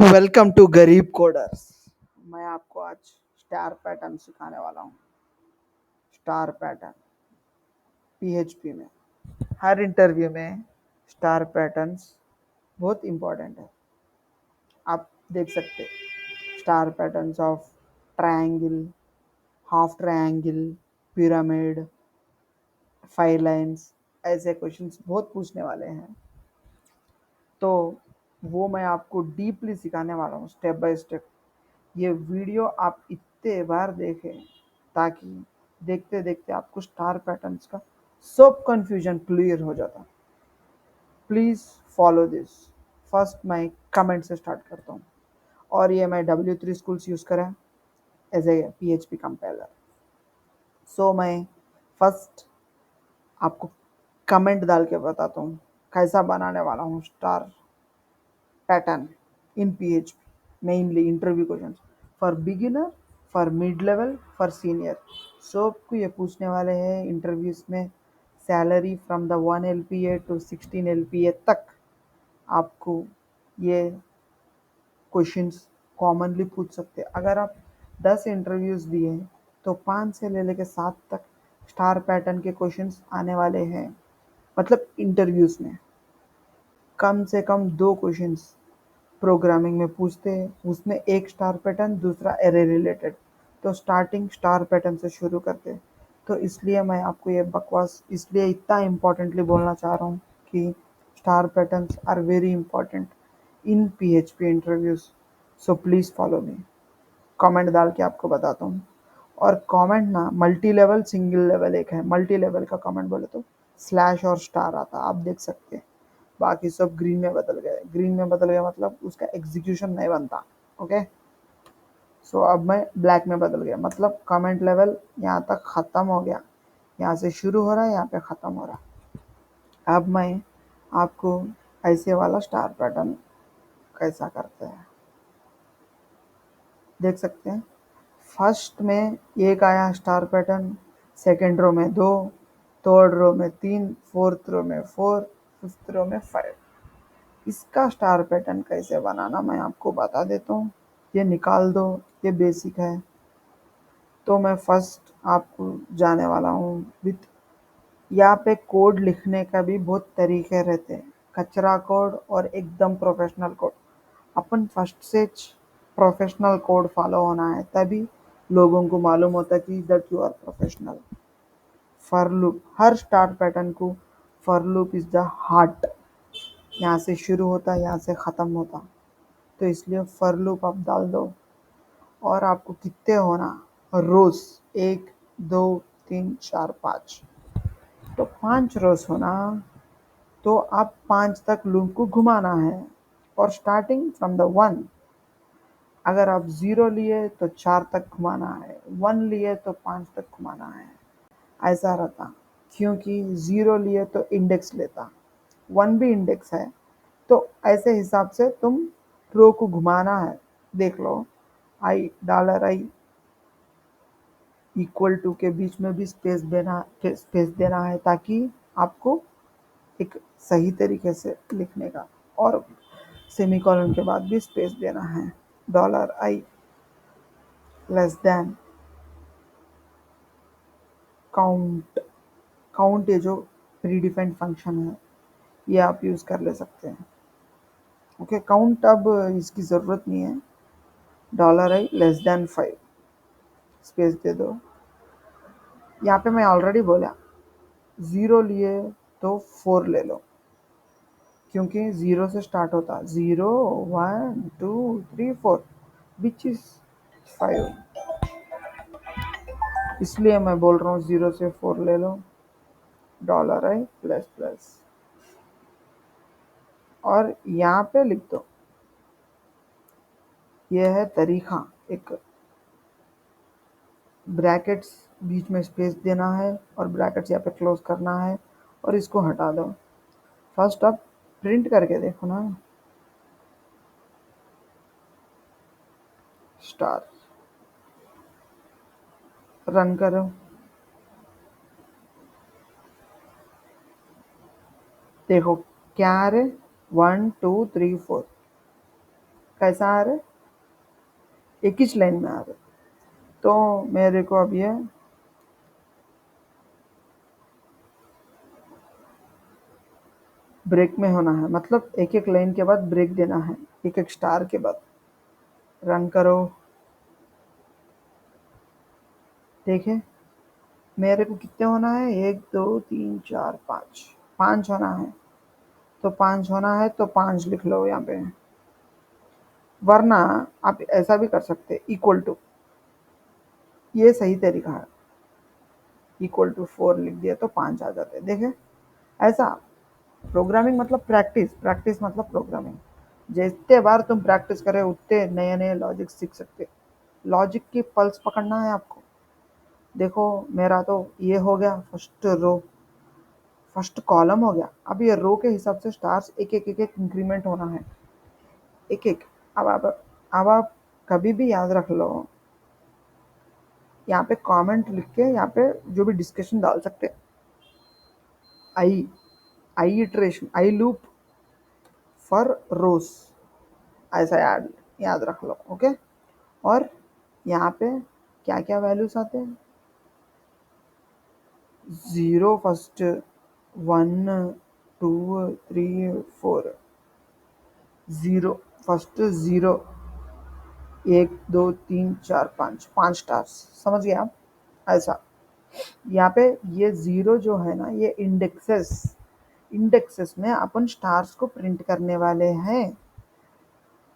Welcome to गरीब coders. मैं आपको आज स्टार पैटर्न सिखाने वाला हूँ। स्टार पैटर्न पीएचपी में हर इंटरव्यू में स्टार पैटर्न्स बहुत इम्पोर्टेंट है। आप देख सकते star patterns of triangle, half triangle, pyramid, five lines, ऐसे क्वेश्चंस बहुत पूछने वाले हैं। तो वो मैं आपको डीपली सिखाने वाला हूँ, स्टेप बाय स्टेप। ये वीडियो आप इतने बार देखें ताकि देखते देखते आपको स्टार पैटर्न्स का सब कंफ्यूजन क्लियर हो जाता। Please follow this. फर्स्ट मैं कमेंट से स्टार्ट करता हूँ, और ये मैं W3 स्कूल्स यूज़ करें एज ए PHP कंपाइलर। सो मैं फर्स्ट आपको कमेंट डाल के बताता हूँ कैसा बनाने वाला हूँ star pattern in PHP, mainly interview questions for beginner, for mid level, for senior. सबको ये पूछने वाले हैं इंटरव्यूज में। Salary from the 1 LPA to 16 LPA तक आपको ये क्वेश्चंस कॉमनली पूछ सकते हैं। अगर आप 10 इंटरव्यूज दिए तो 5 से लेकर 7 तक स्टार पैटर्न के क्वेश्चंस आने वाले हैं। मतलब इंटरव्यूज में कम से कम 2 क्वेश्चंस प्रोग्रामिंग में पूछते हैं, उसमें एक स्टार पैटर्न, दूसरा एरे रिलेटेड। तो स्टार्टिंग स्टार पैटर्न से शुरू करते हैं। तो इसलिए मैं आपको ये बकवास इसलिए इतना इम्पोर्टेंटली बोलना चाह रहा हूँ कि star patterns are very important in PHP interviews. So please follow me. Comment डाल के आपको बताता हूँ। और कमेंट ना मल्टी लेवल, सिंगल लेवल एक है। मल्टी लेवल का कमेंट बोले तो स्लैश और स्टार आता, आप देख सकते हैं। बाकी सब ग्रीन में बदल गए। ग्रीन में बदल गया मतलब उसका एग्जीक्यूशन नहीं बनता। ओके, सो अब मैं ब्लैक में बदल गया, मतलब कमेंट लेवल यहाँ तक ख़त्म हो गया। यहाँ से शुरू हो रहा है, यहाँ पे ख़त्म हो रहा है। अब मैं आपको ऐसे वाला स्टार पैटर्न कैसा करते हैं देख सकते हैं। फर्स्ट में एक आया स्टार पैटर्न, सेकेंड रो में 2, थर्ड रो में 3, फोर्थ रो में 4, फिफ्थ रो में 5। इसका स्टार पैटर्न कैसे बनाना मैं आपको बता देता हूँ। ये निकाल दो, ये बेसिक है। तो मैं फर्स्ट आपको जाने वाला हूँ विथ, यहाँ पे कोड लिखने का भी बहुत तरीके रहते हैं। कचरा कोड और एकदम प्रोफेशनल कोड। अपन फर्स्ट से प्रोफेशनल कोड फॉलो होना है, तभी लोगों को मालूम होता कि that you are professional. For loop, हर स्टार पैटर्न को for loop is the heart. यहाँ से शुरू होता, यहाँ से ख़त्म होता। तो इसलिए फॉर लूप आप डाल दो। और आपको कितने होना रोज, 1 2 3 4 5, तो 5 रोज होना। तो आप 5 तक लूप को घुमाना है। और स्टार्टिंग फ्रॉम द 1, अगर आप 0 लिए तो 4 तक घुमाना है, 1 लिए तो 5 तक घुमाना है। ऐसा रहता, क्योंकि 0 लिए तो इंडेक्स लेता, 1 भी इंडेक्स है। तो ऐसे हिसाब से तुम रो को घुमाना है। देख लो, $i इक्वल टू के बीच में भी स्पेस देना है, ताकि आपको एक सही तरीके से लिखने का। और सेमीकोलन के बाद भी स्पेस देना है। $i less than count. Count ये जो प्री डिफाइंड फंक्शन है, ये आप यूज़ कर ले सकते हैं। ओके, काउंट अब इसकी ज़रूरत नहीं है। $i लेस देन 5, स्पेस दे दो। यहाँ पे मैं ऑलरेडी बोला, 0 लिए तो 4 ले लो, क्योंकि 0 से स्टार्ट होता। 0 1 2 3 4 विच इज 5, इसलिए मैं बोल रहा हूँ 0 से 4 ले लो। $i प्लस प्लस, और यहाँ पे लिख दो। ये है तरीका, एक ब्रैकेट्स बीच में स्पेस देना है और ब्रैकेट्स यहाँ पे क्लोज करना है, और इसको हटा दो। फर्स्ट आप प्रिंट करके देखो ना, स्टार रन करो। देखो क्या रे, 1 2 3 4, कैसा आ रहे, एक ही लाइन में आ रहे। तो मेरे को अब ये ब्रेक में होना है, मतलब एक एक लाइन के बाद ब्रेक देना है, एक एक स्टार के बाद। रन करो, देखें मेरे को कितने होना है, 1 2 3 4 5, 5 होना है। तो 5 होना है तो 5 लिख लो यहाँ पे, वरना आप ऐसा भी कर सकते, इक्वल टू, ये सही तरीका है, इक्वल टू 4 लिख दिया तो 5 आ जाते हैं। देखें ऐसा प्रोग्रामिंग मतलब प्रैक्टिस, प्रैक्टिस मतलब प्रोग्रामिंग। जितने बार तुम प्रैक्टिस करे उतने नए नए लॉजिक सीख सकते। लॉजिक की पल्स पकड़ना है आपको। देखो मेरा तो ये हो गया फर्स्ट रो, फर्स्ट कॉलम हो गया। अब ये रो के हिसाब से स्टार्स एक एक एक एक इंक्रीमेंट होना है, एक एक। अब आप कभी भी याद रख लो, यहाँ पे कमेंट लिख के यहाँ पे जो भी डिस्कशन डाल सकते। आई आई इटरेशन, आई लूप फॉर रोज, ऐसा याद रख लो, ओके। और यहाँ पे क्या क्या वैल्यूज आते हैं, 0 फर्स्ट, 1 2 3 4, 0 फर्स्ट, 0 1 2 3 4 5, 5 स्टार्स, समझ गए आप। ऐसा यहाँ पे ये 0 जो है ना, ये इंडेक्सेस, इंडेक्सेस में अपन स्टार्स को प्रिंट करने वाले हैं।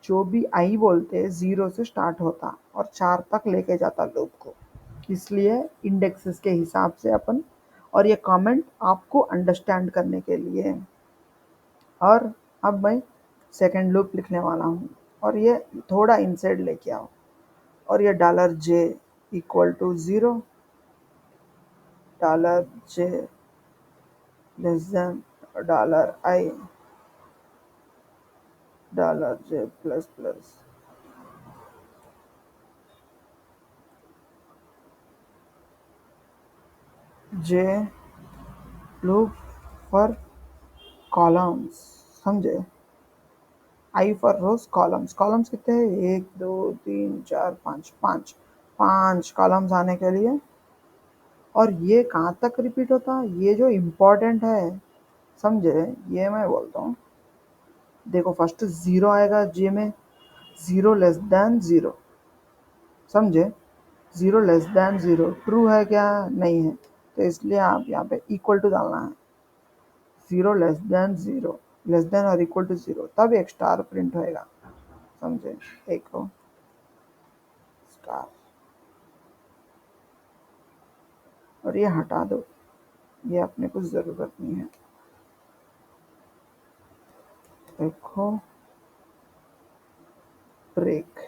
जो भी आई बोलते हैं 0 से स्टार्ट होता और 4 तक लेके जाता लूप को, इसलिए इंडेक्सेस के हिसाब से अपन। और ये कमेंट आपको अंडरस्टैंड करने के लिए। और अब मैं सेकंड लूप लिखने वाला हूँ, और ये थोड़ा इनसाइड लेके आओ, और ये $j equal to 0, $j less than $i, $j plus plus j loop for columns, समझे। I for rows, columns, columns कितने हैं, 1 2 3 4 5, 5 5 कॉलम्स आने के लिए। और ये कहाँ तक रिपीट होता है, ये जो इम्पोर्टेंट है, समझे, ये मैं बोलता हूँ। देखो फर्स्ट 0 आएगा जे में, 0 लेस देन 0, समझे। 0 लेस देन 0 ट्रू है क्या, नहीं है, तो इसलिए आप यहाँ पे इक्वल टू डालना है। 0 लेस देन 0, लेस देन और इक्वल टू 0, तब एक स्टार प्रिंट होएगा, समझे। एक हो स्टार, और ये हटा दो, ये अपने को ज़रूरत नहीं है। देखो ब्रेक,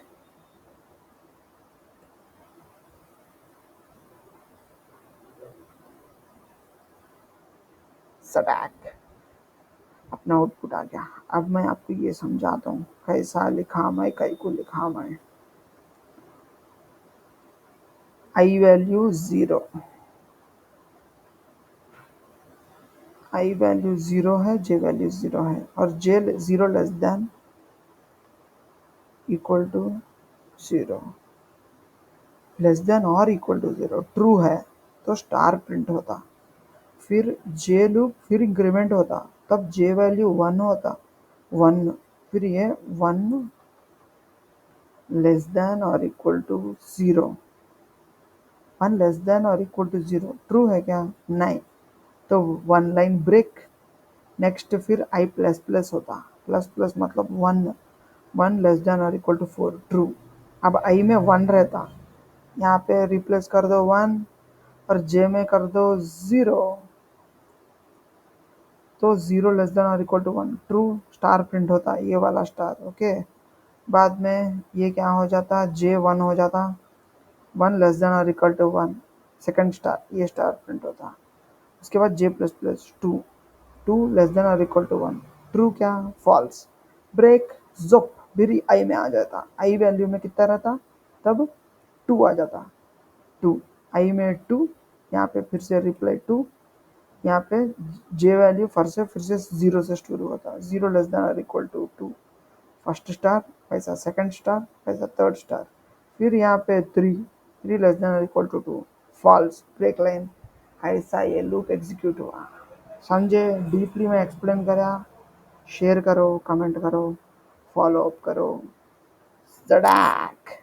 स्टैक, अपना आउटपुट आ गया। अब मैं आपको ये समझाता हूँ कैसा लिखा मैं, कई को लिखा मैं। आई वैल्यू 0, आई वैल्यू 0 है, जे वैल्यू 0 है, और J 0 less than equal to 0, less than और इक्वल टू 0 ट्रू है तो स्टार प्रिंट होता। फिर जे लूप, फिर इंक्रीमेंट होता, तब जे वैल्यू 1 होता, 1, फिर ये 1 लेस देन और इक्वल टू 0, 1 लेस देन और इक्वल टू 0 ट्रू है क्या, नहीं, तो 1 लाइन ब्रेक। नेक्स्ट फिर आई प्लस प्लस होता, प्लस प्लस मतलब 1, 1 लेस देन और इक्वल टू 4 ट्रू। अब आई में 1 रहता, यहाँ पे रिप्लेस कर दो 1, और जे में कर दो 0, तो 0 लेस देन और equal to 1 true, star print होता, ये वाला स्टार, ओके। बाद में ये क्या हो जाता, जे 1 हो जाता, 1 लेस देन और इक्वल टू 1, सेकंड स्टार, ये स्टार प्रिंट होता। उसके बाद जे प्लस प्लस 2, 2 लेस देन और इक्वल टू 1 ट्रू, क्या फॉल्स, ब्रेक, जोप, फिर आई में आ जाता, आई वैल्यू में कितना रहता, तब 2 आ जाता, 2 आई में 2, यहाँ पे फिर से रिप्लाई 2, यहाँ पे जे वैल्यू फिर से 0 से शुरू होता, 0 लेस देन और इक्वल टू 2, फर्स्ट स्टार, कैसा सेकंड स्टार, कैसा थर्ड स्टार। फिर यहाँ पे 3 less than equal to 2, false, break line. ऐसा ये लूप एग्जीक्यूट हुआ। समझे? डीपली में एक्सप्लेन करा। शेयर करो, कमेंट करो, फॉलो अप करो। सड़ाक।